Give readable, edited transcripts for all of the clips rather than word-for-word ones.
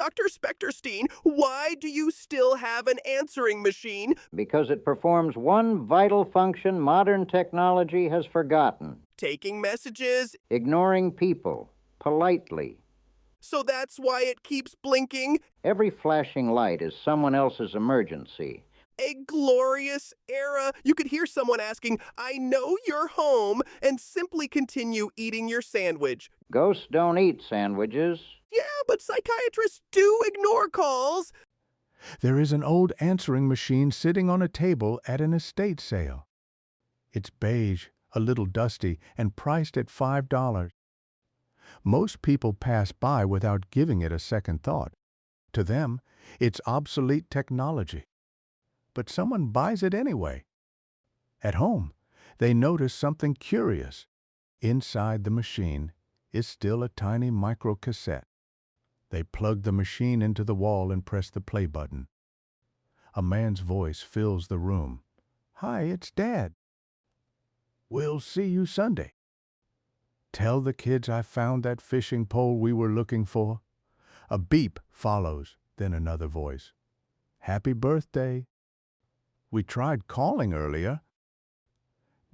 Dr. Specterstein, why do you still have an answering machine? Because it performs one vital function modern technology has forgotten: Taking messages? ignoring people politely. So that's why it keeps blinking? Every flashing light is someone else's emergency. A glorious era. You could hear someone asking, I know you're home, and simply continue eating your sandwich. Ghosts don't eat sandwiches. Yeah, but psychiatrists do ignore calls. There is an old answering machine sitting on a table at an estate sale. It's beige, a little dusty, and priced at $5. Most people pass by without giving it a second thought. To them, it's obsolete technology. But someone buys it anyway. At home, they notice something curious. Inside the machine is still a tiny microcassette. They plug the machine into the wall and press the play button. A man's voice fills the room. "Hi, it's Dad." "We'll see you Sunday." "Tell the kids I found that fishing pole we were looking for." A beep follows, then another voice. "Happy birthday." "We tried calling earlier."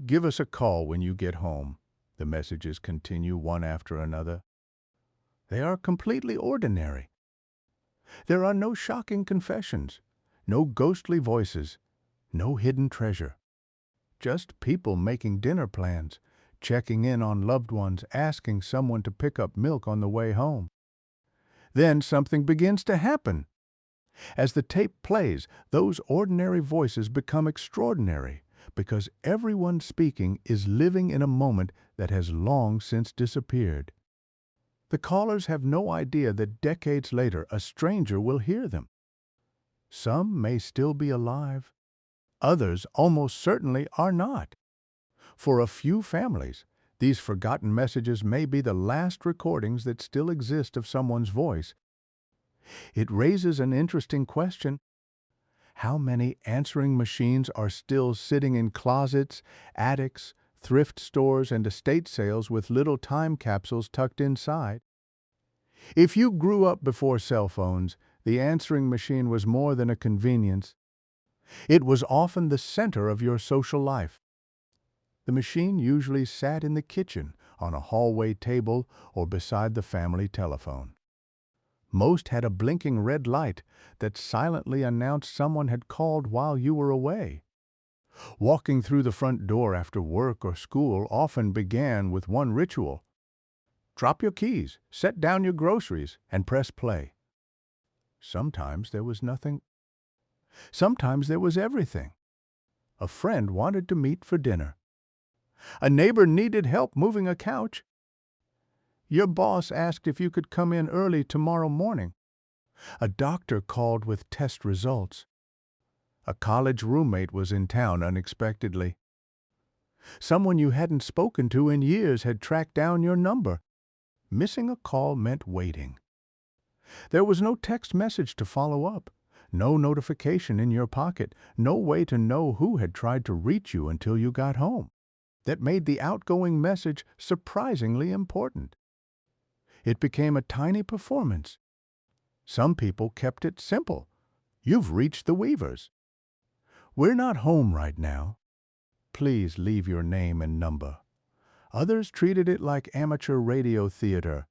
"Give us a call when you get home." The messages continue one after another. They are completely ordinary. There are no shocking confessions, no ghostly voices, no hidden treasure. Just people making dinner plans, checking in on loved ones, asking someone to pick up milk on the way home. Then something begins to happen. As the tape plays, those ordinary voices become extraordinary, because everyone speaking is living in a moment that has long since disappeared. The callers have no idea that decades later a stranger will hear them. Some may still be alive. Others almost certainly are not. For a few families, these forgotten messages may be the last recordings that still exist of someone's voice. It raises an interesting question. How many answering machines are still sitting in closets, attics, thrift stores, and estate sales with little time capsules tucked inside? If you grew up before cell phones, the answering machine was more than a convenience. It was often the center of your social life. The machine usually sat in the kitchen, on a hallway table, or beside the family telephone. Most had a blinking red light that silently announced someone had called while you were away. Walking through the front door after work or school often began with one ritual. Drop your keys, set down your groceries, and press play. Sometimes there was nothing. Sometimes there was everything. A friend wanted to meet for dinner. A neighbor needed help moving a couch. Your boss asked if you could come in early tomorrow morning. A doctor called with test results. A college roommate was in town unexpectedly. Someone you hadn't spoken to in years had tracked down your number. Missing a call meant waiting. There was no text message to follow up, no notification in your pocket, no way to know who had tried to reach you until you got home. That made the outgoing message surprisingly important. It became a tiny performance. Some people kept it simple. You've reached the Weavers. We're not home right now. Please leave your name and number. Others treated it like amateur radio theater.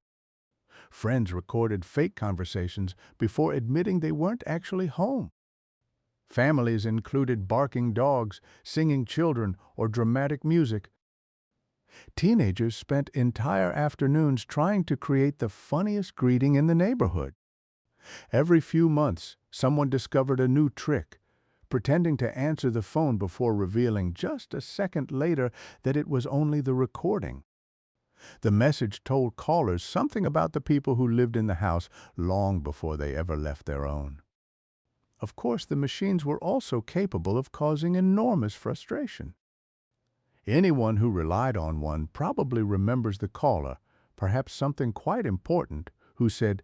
Friends recorded fake conversations before admitting they weren't actually home. Families included barking dogs, singing children, or dramatic music. Teenagers spent entire afternoons trying to create the funniest greeting in the neighborhood. Every few months, someone discovered a new trick, pretending to answer the phone before revealing just a second later that it was only the recording. The message told callers something about the people who lived in the house long before they ever left their own. Of course, the machines were also capable of causing enormous frustration. Anyone who relied on one probably remembers the caller, perhaps something quite important, who said,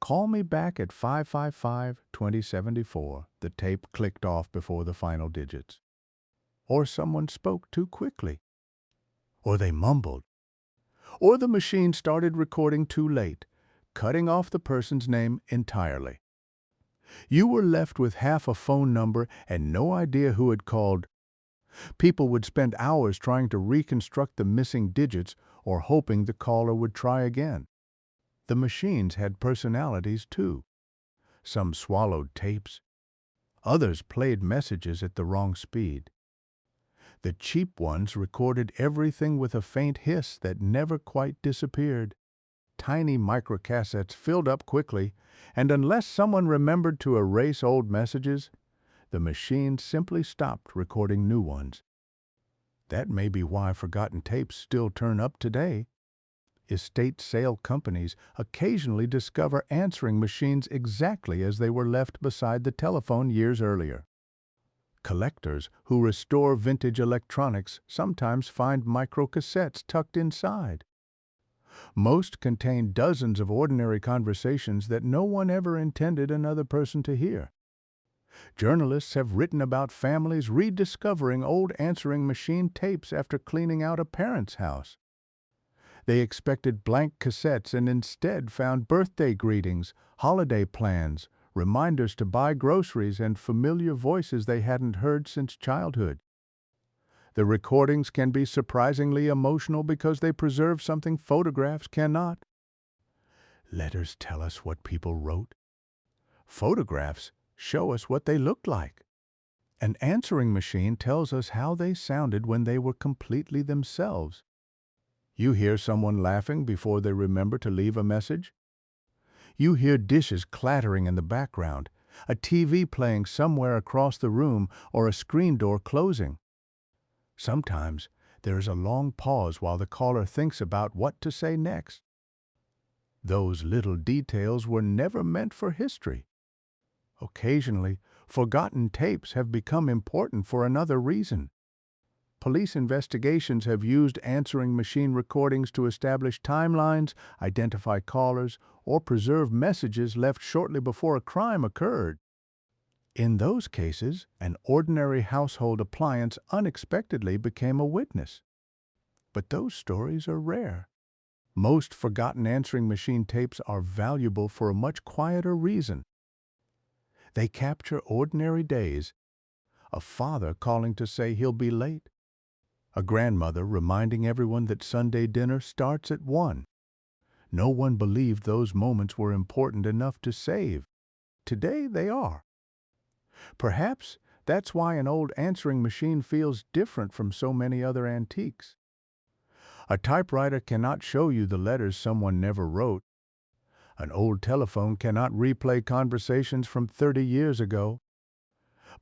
"Call me back at 555-2074. The tape clicked off before the final digits. Or someone spoke too quickly. Or they mumbled. Or the machine started recording too late, cutting off the person's name entirely. You were left with half a phone number and no idea who had called. People would spend hours trying to reconstruct the missing digits or hoping the caller would try again. The machines had personalities too. Some swallowed tapes. Others played messages at the wrong speed. The cheap ones recorded everything with a faint hiss that never quite disappeared. Tiny microcassettes filled up quickly, and unless someone remembered to erase old messages, the machine simply stopped recording new ones. That may be why forgotten tapes still turn up today. Estate sale companies occasionally discover answering machines exactly as they were left beside the telephone years earlier. Collectors who restore vintage electronics sometimes find microcassettes tucked inside. Most contain dozens of ordinary conversations that no one ever intended another person to hear. Journalists have written about families rediscovering old answering machine tapes after cleaning out a parent's house. They expected blank cassettes and instead found birthday greetings, holiday plans, reminders to buy groceries, and familiar voices they hadn't heard since childhood. The recordings can be surprisingly emotional because they preserve something photographs cannot. Letters tell us what people wrote. Photographs show us what they looked like. An answering machine tells us how they sounded when they were completely themselves. You hear someone laughing before they remember to leave a message. You hear dishes clattering in the background, a TV playing somewhere across the room, or a screen door closing. Sometimes there is a long pause while the caller thinks about what to say next. Those little details were never meant for history. Occasionally, forgotten tapes have become important for another reason. Police investigations have used answering machine recordings to establish timelines, identify callers, or preserve messages left shortly before a crime occurred. In those cases, an ordinary household appliance unexpectedly became a witness. But those stories are rare. Most forgotten answering machine tapes are valuable for a much quieter reason. They capture ordinary days, a father calling to say he'll be late, a grandmother reminding everyone that Sunday dinner starts at 1. No one believed those moments were important enough to save. Today they are. Perhaps that's why an old answering machine feels different from so many other antiques. A typewriter cannot show you the letters someone never wrote. An old telephone cannot replay conversations from 30 years ago.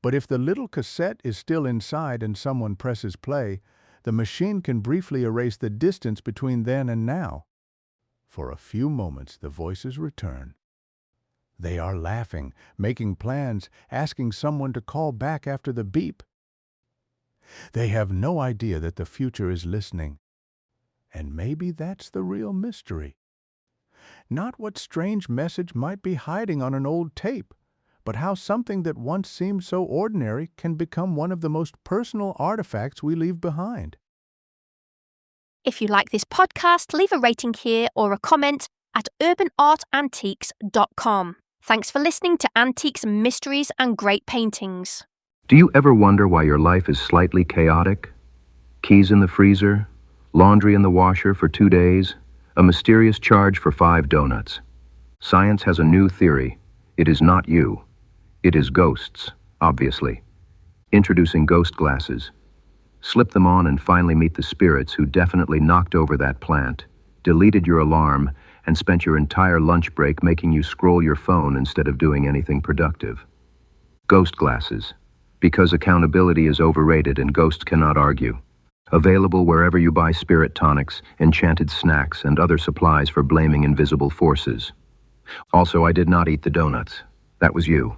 But if the little cassette is still inside and someone presses play, the machine can briefly erase the distance between then and now. For a few moments, the voices return. They are laughing, making plans, asking someone to call back after the beep. They have no idea that the future is listening. And maybe that's the real mystery. Not what strange message might be hiding on an old tape, but how something that once seemed so ordinary can become one of the most personal artifacts we leave behind. If you like this podcast, leave a rating here or a comment at urbanartantiques.com. Thanks for listening to Antiques, Mysteries and Great Paintings. Do you ever wonder why your life is slightly chaotic? Keys in the freezer, laundry in the washer for 2 days, a mysterious charge for 5 donuts. Science has a new theory. It is not you. It is ghosts, obviously. Introducing ghost glasses. Slip them on and finally meet the spirits who definitely knocked over that plant, deleted your alarm, and spent your entire lunch break making you scroll your phone instead of doing anything productive. Ghost glasses. Because accountability is overrated and ghosts cannot argue. Available wherever you buy spirit tonics, enchanted snacks, and other supplies for blaming invisible forces. Also, I did not eat the donuts. That was you.